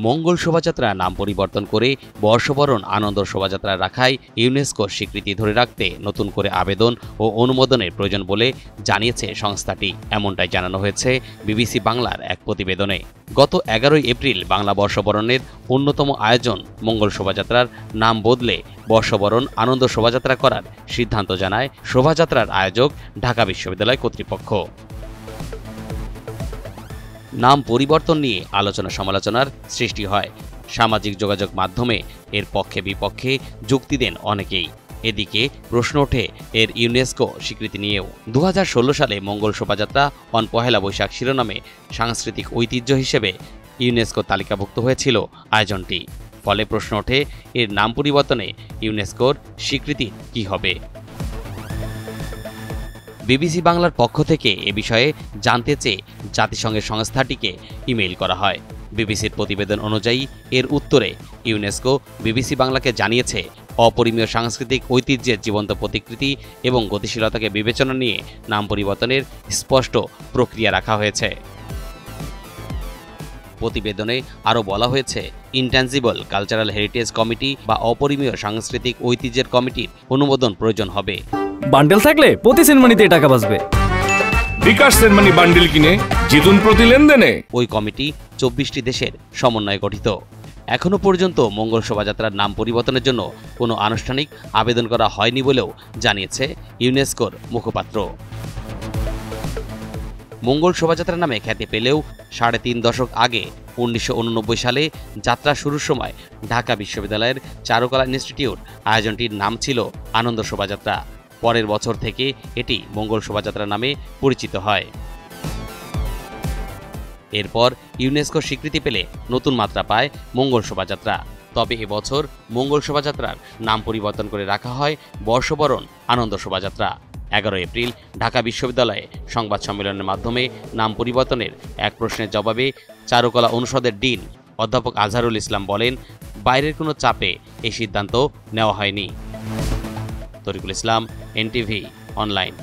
মঙ্গল শোভাযাত্রা নাম পরিবর্তন করে বর্ষবরণ আনন্দ শোভাযাত্রা রাখায় ইউনেস্কোর স্বীকৃতি ধরে রাখতে নতুন করে আবেদন ও অনুমোদনের প্রয়োজন বলে জানিয়েছে সংস্থাটি। এমনটাই জানানো হয়েছে বিবিসি বাংলার এক প্রতিবেদনে। গত 11 এপ্রিল বাংলা বর্ষবরণের অন্যতম আয়োজন মঙ্গল শোভাযাত্রার নাম বদলে বর্ষবরণ আনন্দ শোভাযাত্রা করার সিদ্ধান্ত জানায় শোভাযাত্রার আয়োজক ঢাকা বিশ্ববিদ্যালয় কর্তৃপক্ষ। নাম পরিবর্তন নিয়ে আলোচনা সমালোচনার সৃষ্টি হয়। সামাজিক যোগাযোগ মাধ্যমে এর পক্ষে বিপক্ষে যুক্তি দেন অনেকেই। এদিকে প্রশ্ন ওঠে এর ইউনেস্কো স্বীকৃতি নিয়েও। 2016 সালে মঙ্গল শোভাযাত্রা অন পহেলা বৈশাখ শিরোনামে সাংস্কৃতিক ঐতিহ্য হিসেবে ইউনেস্কো তালিকাভুক্ত হয়েছিল আয়োজনটি। ফলে প্রশ্ন ওঠে এর নাম পরিবর্তনে ইউনেস্কোর স্বীকৃতি কী হবে। বিবিসি বাংলার পক্ষ থেকে এ বিষয়ে জানতে চেয়ে জাতিসংঘের সংস্থাটিকে ইমেইল করা হয়। বিবিসির প্রতিবেদন অনুযায়ী এর উত্তরে ইউনেস্কো বিবিসি বাংলাকে জানিয়েছে অপরিমেয় সাংস্কৃতিক ঐতিহ্যের জীবন্ত প্রতিকৃতি এবং গতিশীলতাকে বিবেচনা নিয়ে নাম পরিবর্তনের স্পষ্ট প্রক্রিয়া রাখা হয়েছে। প্রতিবেদনে আরও বলা হয়েছে ইনট্যাঞ্জিবল কালচারাল হেরিটেজ কমিটি বা অপরিমেয় সাংস্কৃতিক ঐতিহ্যের কমিটির অনুমোদন প্রয়োজন হবে। বান্ডেল থাকলে প্রতি সেনমানিতে টাকা বাঁচবে। বিকাশ সেনমানি বান্ডেল কিনে জিতুন প্রতি লেনদেনে। ওই কমিটি 24টি দেশের সমন্বয়ে গঠিত। এখনো পর্যন্ত মঙ্গল শোভাযাত্রার নাম পরিবর্তনের জন্য কোনো আনুষ্ঠানিক আবেদন করা হয়নি বলেও জানিয়েছে ইউনেস্কোর মুখপাত্র। মঙ্গল শোভাযাত্রা নামে খ্যাতি পেলেও 3.5 দশক আগে 1989 সালে যাত্রা শুরুর সময় ঢাকা বিশ্ববিদ্যালয়ের চারুকলা ইনস্টিটিউট আয়োজনটির নাম ছিল আনন্দ শোভাযাত্রা। পরের বছর থেকে এটি মঙ্গল শোভাযাত্রা নামে পরিচিত হয়। এরপর ইউনেস্কো স্বীকৃতি পেলে নতুন মাত্রা পায় মঙ্গল শোভাযাত্রা। তবে এবছর মঙ্গল শোভাযাত্রার নাম পরিবর্তন করে রাখা হয় বর্ষবরণ আনন্দ শোভাযাত্রা। 11 এপ্রিল ঢাকা বিশ্ববিদ্যালয়ে সংবাদ সম্মেলনের মাধ্যমে নাম পরিবর্তনের এক প্রশ্নের জবাবে চারুকলা অনুষদের ডিন অধ্যাপক আজহারুল ইসলাম বলেন, বাইরের কোনো চাপে এই সিদ্ধান্ত নেওয়া হয়নি। তরিকুল ইসলাম, এনটিভি অনলাইন।